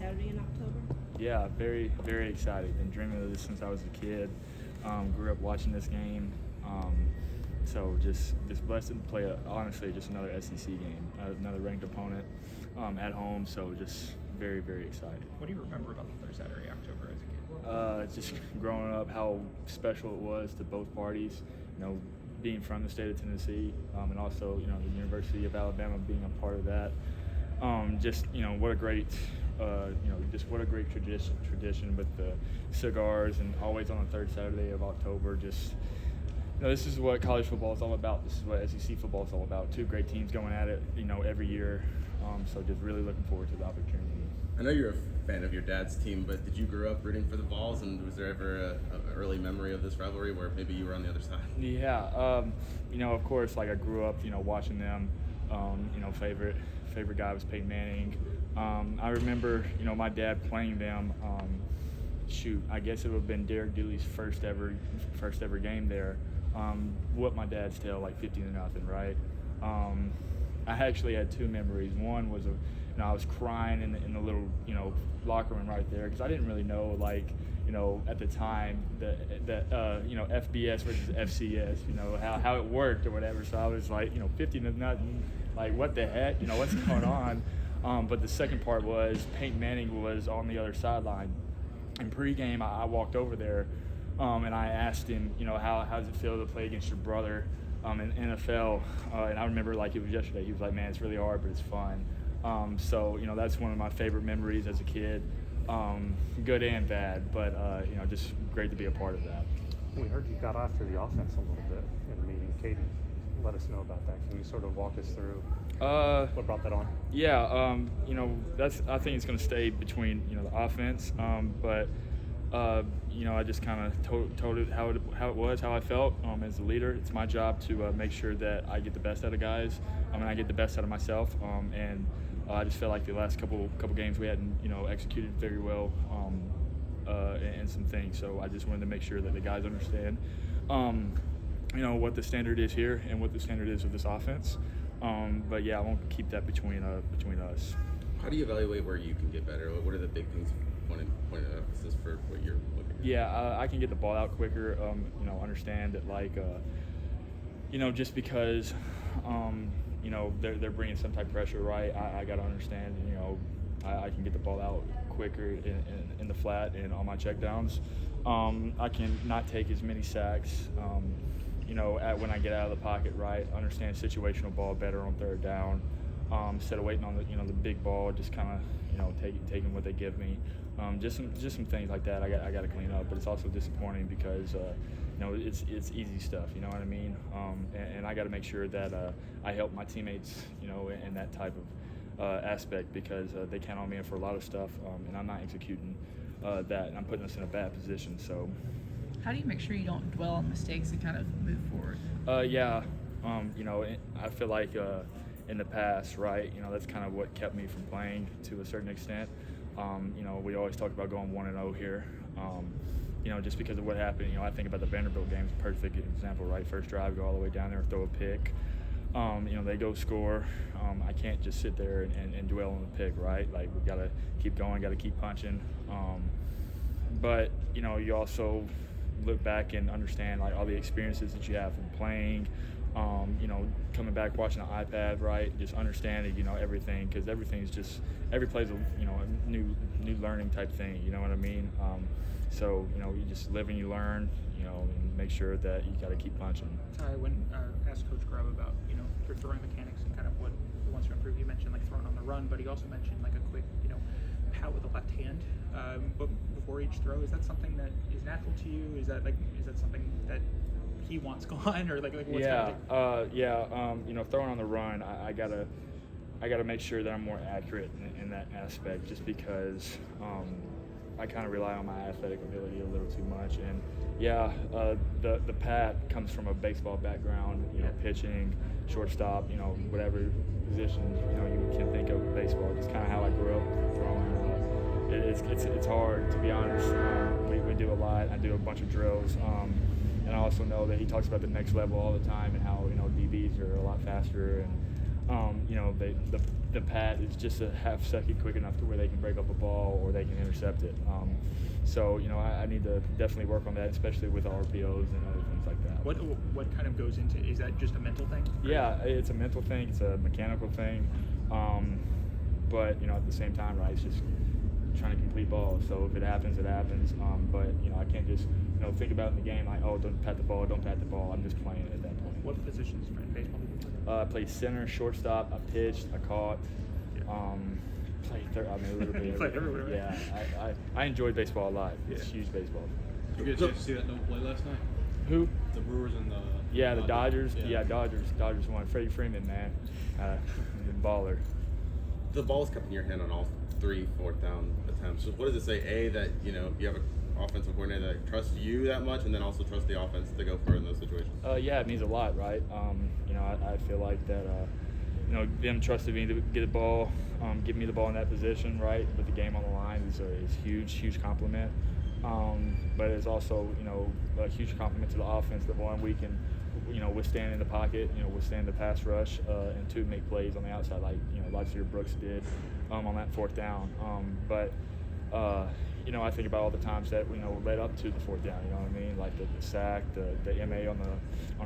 Saturday in October? Yeah, very, very excited. Been dreaming of this since I was a kid. Grew up watching this game. So just blessed to play, honestly, just another SEC game, another ranked opponent at home. So just very, very excited. What do you remember about the third Saturday, October, as a kid? Just growing up, how special it was to both parties. Being from the state of Tennessee, and also the University of Alabama being a part of that. What a great, just what a great tradition with the cigars and always on the third Saturday of October. This is what college football is all about. This is what SEC football is all about. Two great teams going at it, every year. So just really looking forward to the opportunity. I know you're a fan of your dad's team, but did you grow up rooting for the Vols, and was there ever an early memory of this rivalry where maybe you were on the other side? Yeah, of course, like I grew up, watching them. Favorite guy was Peyton Manning. I remember, my dad playing them. I guess it would have been Derek Dooley's first ever game there. Whooped my dad's tail like 50-0, right? I actually had two memories. One was I was crying in the little locker room right there because I didn't really know at the time that FBS versus FCS how it worked or whatever. So I was like 50-0, like what the heck, what's going on? But the second part was Peyton Manning was on the other sideline. In pregame, I walked over there and I asked him, how does it feel to play against your brother in NFL? And I remember like it was yesterday. He was like, man, it's really hard, but it's fun. So that's one of my favorite memories as a kid, good and bad, but just great to be a part of that. We heard you got after the offense a little bit in the meeting. Caden, let us know about that. Can you sort of walk us through what brought that on? Yeah, I think it's going to stay between the offense, but I just kind of told it how it was, how I felt as a leader. It's my job to make sure that I get the best out of guys, and I get the best out of myself. I just felt like the last couple games we hadn't executed very well in some things. So I just wanted to make sure that the guys understand what the standard is here and what the standard is of this offense. But yeah, I won't keep that between us. How do you evaluate where you can get better? What are the big things point of emphasis for what you're looking at? Yeah, I can get the ball out quicker. Understand that just because they're bringing some type of pressure, right? I got to understand. I can get the ball out quicker in the flat and on my checkdowns. I can not take as many sacks. When I get out of the pocket, right? Understand situational ball better on third down. Instead of waiting on the big ball, just kind of taking what they give me. Just some things like that I got to clean up. But it's also disappointing because it's easy stuff. You know what I mean? And I got to make sure that I help my teammates in that type of aspect because they count on me for a lot of stuff, and I'm not executing that, and I'm putting us in a bad position. So. How do you make sure you don't dwell on mistakes and kind of move forward? I feel like in the past, right, that's kind of what kept me from playing to a certain extent. We always talk about going 1-0 here. Just because of what happened, I think about the Vanderbilt game, perfect example, right? First drive, go all the way down there, throw a pick. They go score. I can't just sit there and dwell on the pick, right? Like, we got to keep going, got to keep punching. But you also look back and understand like all the experiences that you have from playing, coming back watching the iPad, right? Just understanding, everything, because everything's just every play's a new learning type thing. You know what I mean? So you just live and you learn, and make sure that you got to keep punching. Ty, when asked Coach Grubb about your throwing mechanics and kind of what he wants to improve, you mentioned like throwing on the run, but he also mentioned like a quick pat with the left hand, but before each throw. Is that something that is natural to you? Is that something that he wants gone, or like what's throwing on the run, I gotta make sure that I'm more accurate in that aspect, just because I kind of rely on my athletic ability a little too much. And the pat comes from a baseball background, pitching, shortstop, whatever position you can think of baseball. Just kind of how I grew up throwing. It's hard, to be honest. We do a lot. I do a bunch of drills, and I also know that he talks about the next level all the time and how DBs are a lot faster, and the the pat is just a half second quick enough to where they can break up a ball or they can intercept it. So I need to definitely work on that, especially with RPOs and other things like that. What kind of goes into, is that just a mental thing? Yeah, it's a mental thing. It's a mechanical thing. But at the same time, right, it's just trying to complete balls. So if it happens, it happens. But I can't just think about it in the game like, oh, don't pat the ball. I'm just playing at that point. What positions in baseball do you play? I played center, shortstop. I pitched. I caught. Played third. I mean, a little bit. You played everywhere. Yeah, I enjoyed baseball a lot. It's huge baseball. Did you get a chance to see that no play last night? Who? The Brewers and the the Dodgers. Yeah. Dodgers won. Freddie Freeman, man, baller. The ball's kept in your hand on all 3 4th down attempts. So what does it say? A, that you have an offensive coordinator that trusts you that much, and then also trusts the offense to go for it in those situations. Yeah, it means a lot, right? I feel like that. Them trusting me to get the ball, give me the ball in that position, right, with the game on the line is huge compliment. But it's also a huge compliment to the offense that one, we can withstand in the pocket, withstand the pass rush, and 2, make plays on the outside like Lazier Brooks did on that 4th down. But I think about all the times that led up to the 4th down. You know what I mean? Like the sack, the MA on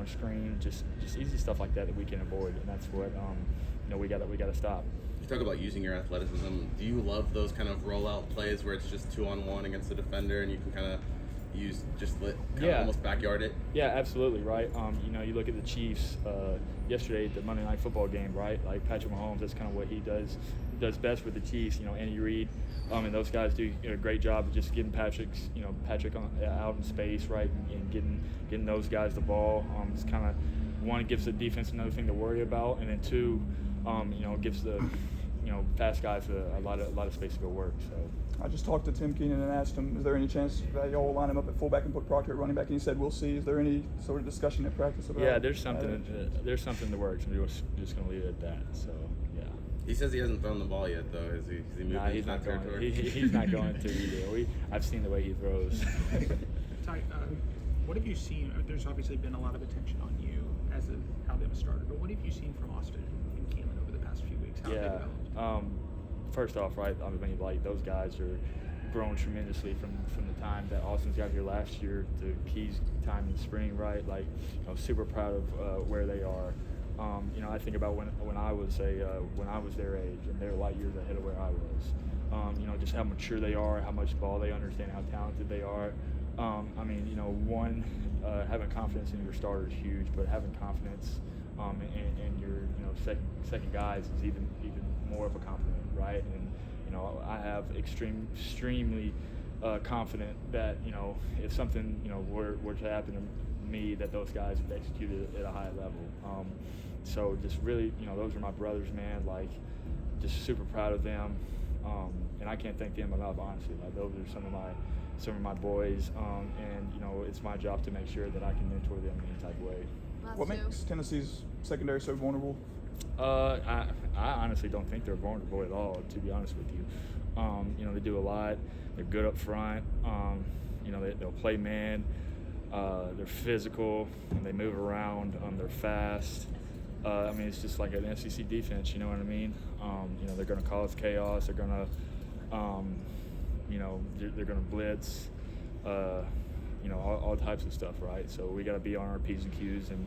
a screen, just easy stuff like that we can avoid, and that's what we got to stop. You talk about using your athleticism. Do you love those kind of rollout plays where it's just 2-on-1 against the defender, and you can kind of almost backyard it? Yeah, absolutely, right. You look at the Chiefs yesterday at the Monday Night Football game, right? Like Patrick Mahomes, that's kind of what he does best with the Chiefs. Andy Reid, and those guys do a great job of just getting Patrick out in space, right, and getting those guys the ball. It's kind of, one, it gives the defense another thing to worry about, and then 2, gives the fast guys a lot of space to go work. So. I just talked to Tim Keenan and asked him, is there any chance that y'all will line him up at fullback and put Proctor at running back? And he said, we'll see. Is there any sort of discussion at practice about Yeah, there's something in the works, and we're just going to leave it at that. So, yeah. He says he hasn't thrown the ball yet, though. Has he moved Nah, he's not going. He's not going to either. I've seen the way he throws. Ty, what have you seen? There's obviously been a lot of attention on you as Alabama started, but what have you seen from Austin and Keelan over the past few weeks? How have they developed? First off, right, like those guys are grown tremendously from the time that Austin's got here last year to Key's time in spring, right? Like, super proud of where they are. I think about when I was their age, and they're light years ahead of where I was. Just how mature they are, how much ball they understand, how talented they are. Having confidence in your starter is huge, but having confidence in your second guys is even more of a compliment, right? And I have extremely confident that if something were to happen to me, that those guys would execute it at a high level. So just really, those are my brothers, man. Like, just super proud of them, and I can't thank them enough, honestly. Like, those are some of my boys, and it's my job to make sure that I can mentor them in any type of way. What makes Tennessee's secondary so vulnerable? I honestly don't think they're vulnerable at all, to be honest with you. They do a lot. They're good up front. They'll play man. They're physical. And they move around. They're fast. It's just like an SEC defense. You know what I mean? They're going to cause chaos. They're going to, they're going to blitz. All types of stuff, right? So we got to be on our P's and Q's, and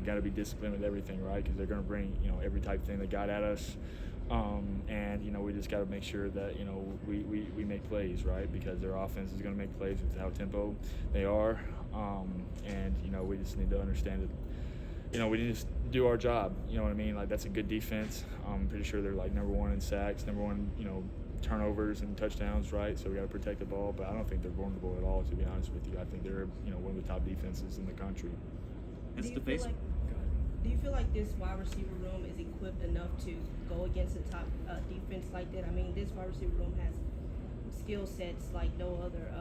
got to be disciplined with everything, right? Because they're going to bring every type of thing they got at us, and we just got to make sure that we make plays, right? Because their offense is going to make plays with how tempo they are, and we just need to understand it. We need to just do our job. You know what I mean? Like, that's a good defense. I'm pretty sure they're like number 1 in sacks, number 1, turnovers and touchdowns, right? So we got to protect the ball, but I don't think they're vulnerable at all, to be honest with you. I think they're one of the top defenses in the country. Do you feel like this wide receiver room is equipped enough to go against a top defense like that? This wide receiver room has skill sets like no other.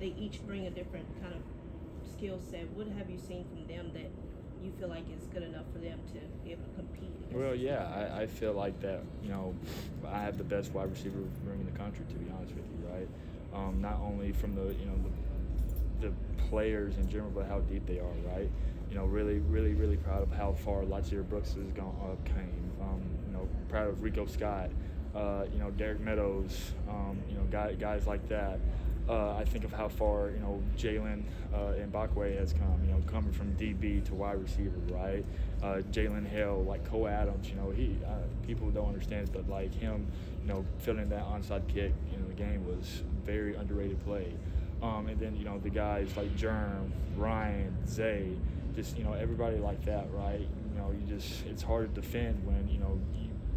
They each bring a different kind of skill set. What have you seen from them that you feel like is good enough for them to be able to compete against? Well, yeah, I feel like that, I have the best wide receiver room in the country, to be honest with you, right? Not only from the players in general, but how deep they are, right? Really proud of how far Lazier Brooks has came. proud of Rico Scott, you know, Derek Meadows, you know, guys like that. I think of how far, you know, Jalen Mbakwe has come, you know, coming from DB to wide receiver, right? Jalen Hale, like Cole Adams, you know, people don't understand it, but like him, you know, filling that onside kick in the game was very underrated play. And then, you know, the guys like Germ, Ryan, Zay, just, you know, everybody like that, right? You know, it's hard to defend when, you know,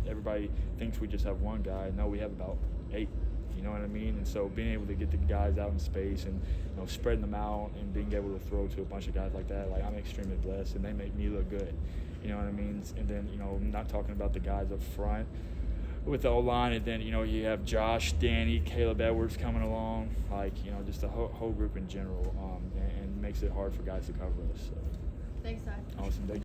everybody thinks we just have one guy. No, we have about 8. You know what I mean? And so being able to get the guys out in space and, you know, spreading them out and being able to throw to a bunch of guys like that, like, I'm extremely blessed, and they make me look good. You know what I mean? And then, you know, not talking about the guys up front with the O-line, and then, you know, you have Josh, Danny, Caleb Edwards coming along, like, you know, just the whole group in general, and makes it hard for guys to cover us. So. Thanks, Ty. Awesome. Thank you.